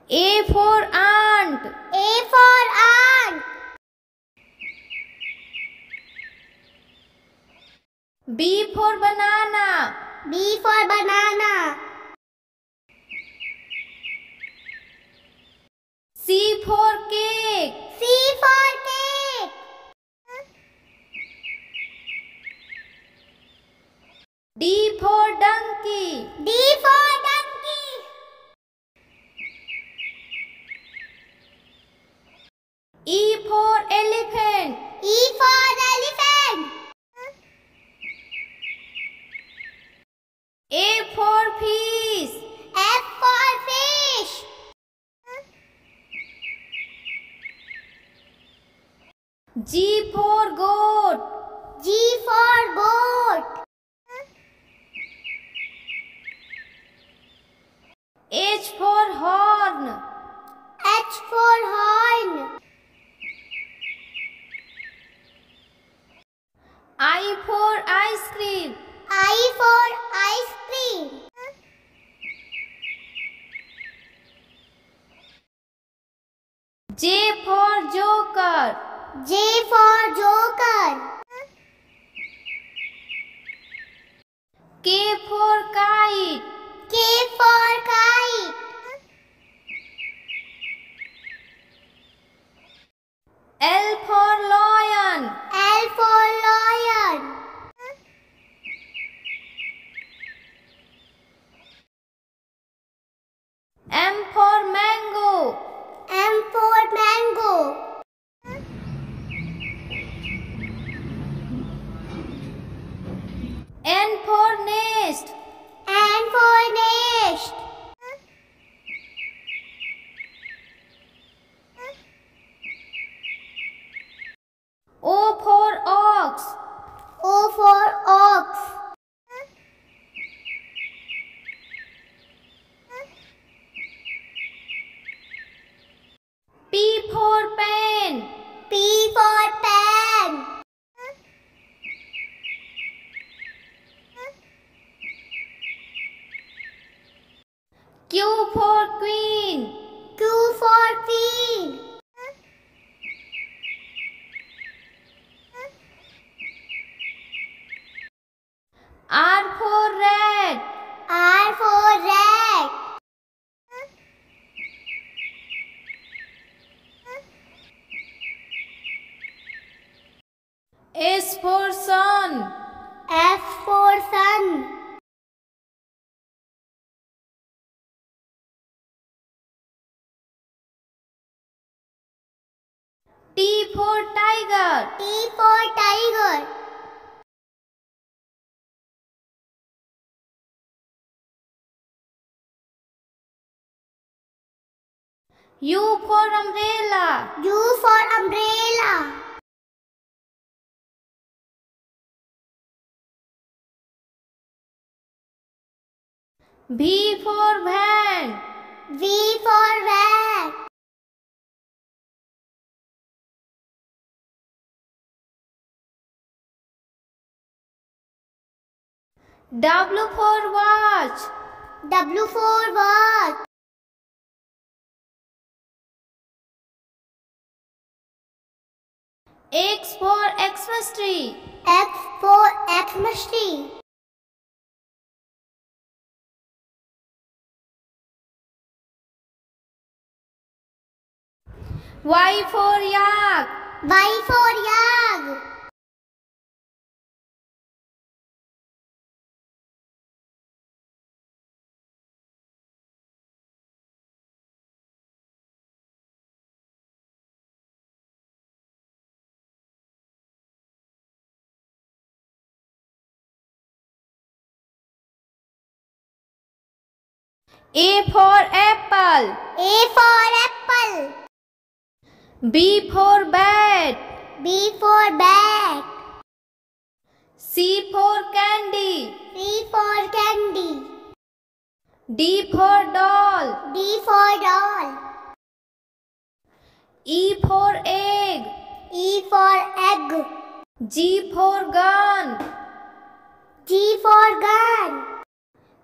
A for ant. A for ant. B for banana. B for banana. C for cake. C for cake. D for donkey. D for donkey. E for elephant. E for elephant. F for fish. F for fish. G for goat. G for goat. H for horn. H for horn. I for ice cream. I for ice cream. J for joker. J for joker. K for kite. K for kite. L for lion. L for lion. M for mango. M for mango. N for nest. N for nest. O for ox. O for ox. P for pen. P for pen. Q for queen. Q for queen. R for rat. R for rat. S for sun. F for sun. T for tiger. T for tiger. U for umbrella. U for umbrella. V for van. V for van. W for watch. W for watch. X for Xmas tree. X for Xmas tree. Y for yak. Y for yak. A for apple. A for apple. B for bat. B for bat. C for candy. C for candy. D for doll. D for doll. E for egg. E for egg. G for gun. G for gun.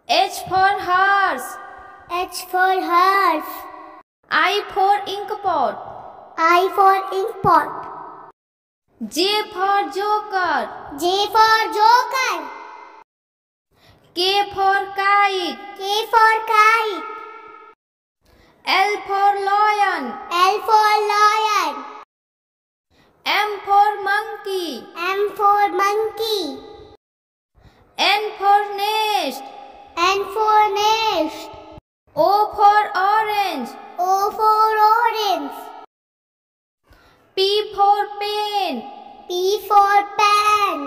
H for horse. H for horse. I for ink pot. I for ink pot. J for joker. J for joker. K for kite. K for kite. L for lion. L for lion. M for monkey. M for monkey. N for nest. N for nest. O for orange. O for orange. P for pen. P for pen.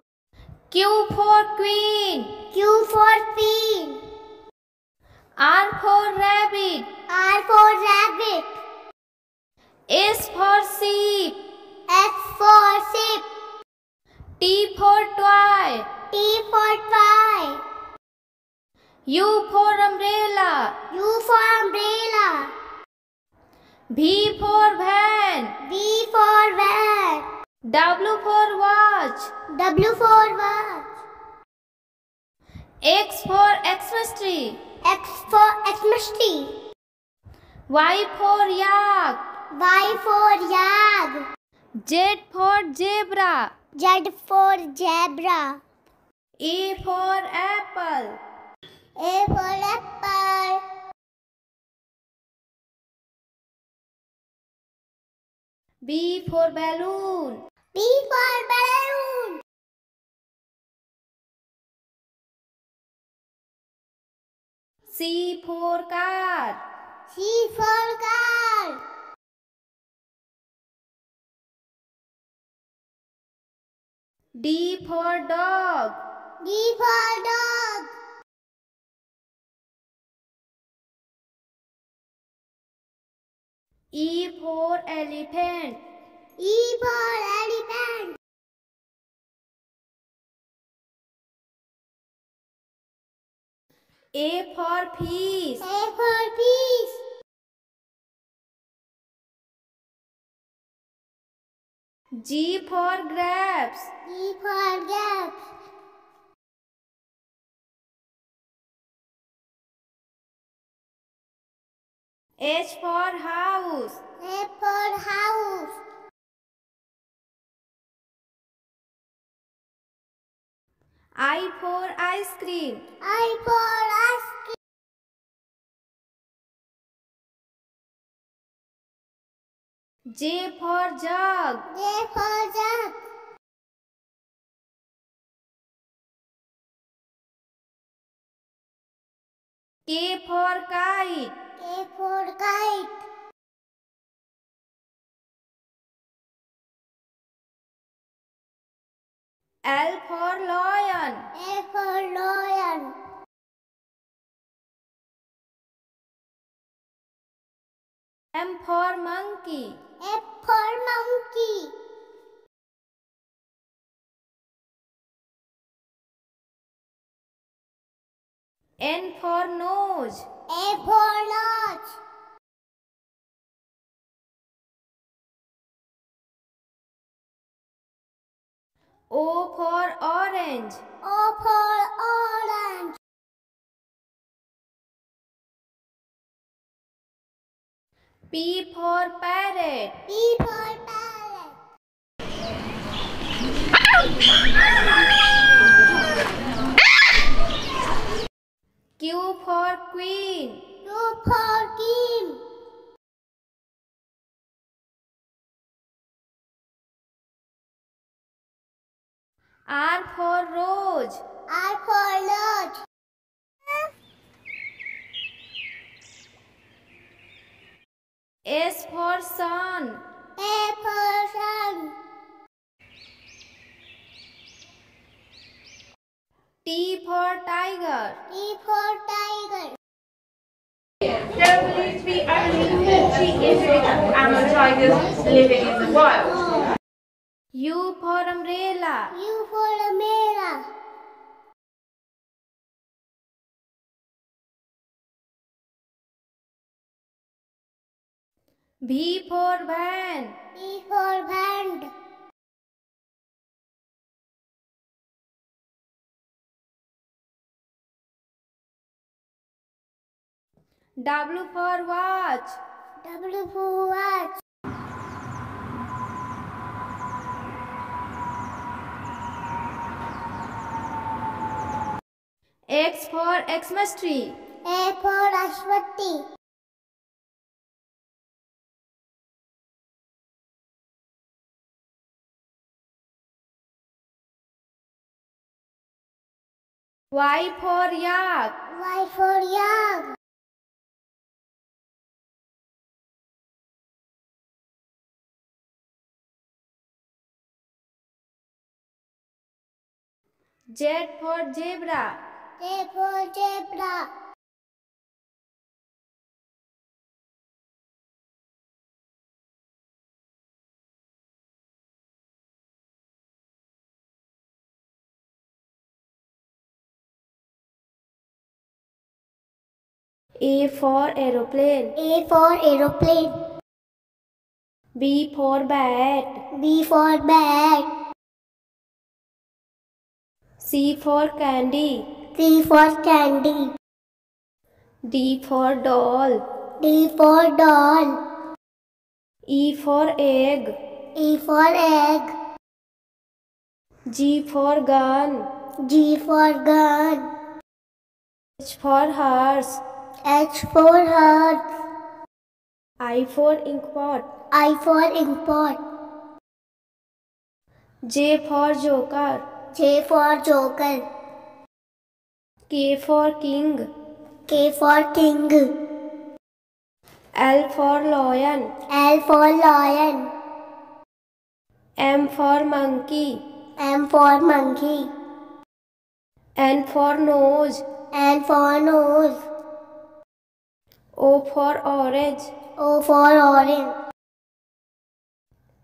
Q for queen. Q for queen. R for rabbit. R for rabbit. S for sheep. S for sheep. T for toy. T for toy. U for umbrella. U for umbrella. V for van. V for van. W for watch. W for watch. X for Xmas tree. X for Xmas tree. Y for yak. Y for yak. Z for zebra. Z for zebra. A for apple. A for apple. B for balloon. B for balloon. C for car. C for car. D for dog. D for dog. E for elephant. E for elephant. A for fish. A for fish. G for grapes. G for grapes. H for house. H for house. I for ice cream. I for ice cream. J for jug. J for jug. K for kite. K for kite. L for lion. L for lion. M for monkey. M for monkey. N for nose. A for nose. O for orange. O for orange. P for parrot. P for parrot. Q for queen. Q for queen. R for rose. R for rose. S for sun. A for sun. T for tiger. T for tiger. There are believed to be only 40 individual adult tigers living in the wild. U for umbrella. U for umbrella. V for van. V for van. W for watch. W for watch. X for Xmas tree. A for Ashwati. Y for yak. Y for yak. Z for zebra. Z for zebra. A for aeroplane. A for aeroplane. B for bat. B for bat. C for candy. C for candy. D for doll. D for doll. E for egg. E for egg. G for gun. G for gun. H for horse. H for horse. I for inkpot. I for inkpot. J for joker. J for joker. K for king. K for king. L for lion. L for lion. M for monkey. M for monkey. N for nose. N for nose. O for orange. O for orange.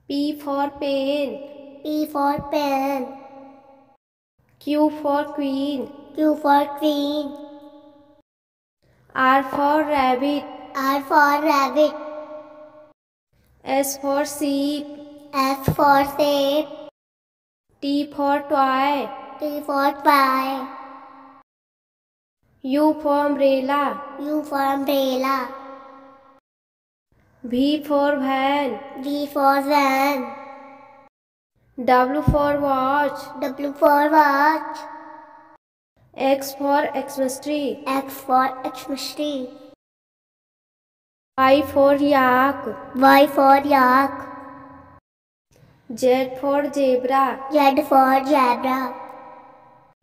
P for pen. P for pen. Q for queen. Q for queen. R for rabbit. R for rabbit. S for sheep. S for sheep. T for toy. T for toy. U for umbrella. U for umbrella. V for van. V for van. W for watch. W for watch. X for Xmas tree. X for Xmas tree. Y for yak. Y for yak. Z for zebra. Z for zebra.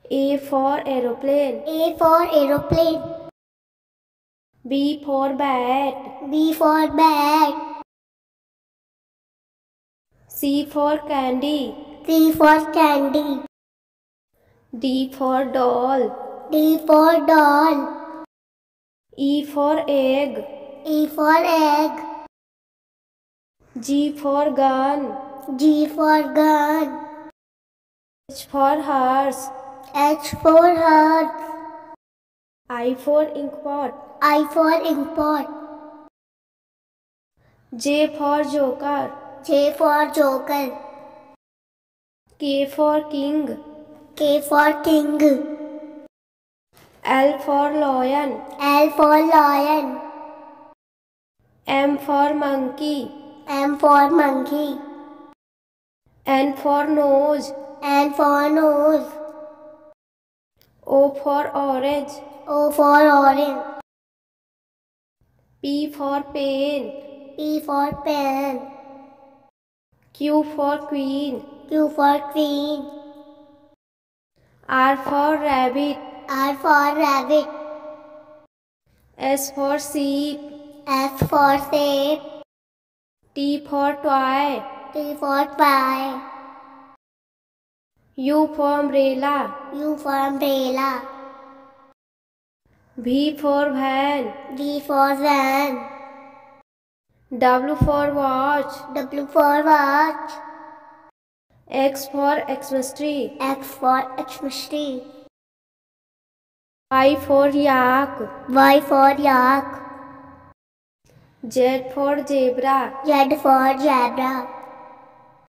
A for aeroplane. A for aeroplane. B for bat. B for bat. C for candy. C for candy. D for doll. D for doll. E for egg. E for egg. G for gun. G for gun. H for horse. H for horse. I for inkpot. I for inkpot. J for joker. J for joker. K for king. K for king. L for lion. L for lion. M for monkey. M for monkey. N for nose. N for nose. O for orange. O for orange. P for pen. P for pen. Q for queen. Q for queen. R for rabbit. R for rabbit. S for sheep. S for sheep. T for toy. T for toy. U for umbrella. U for umbrella. V for van. V for van. W for watch. W for watch. X for Xmas tree. X for Xmas tree. Y for yak. Y for yak. Z for zebra. Z for zebra.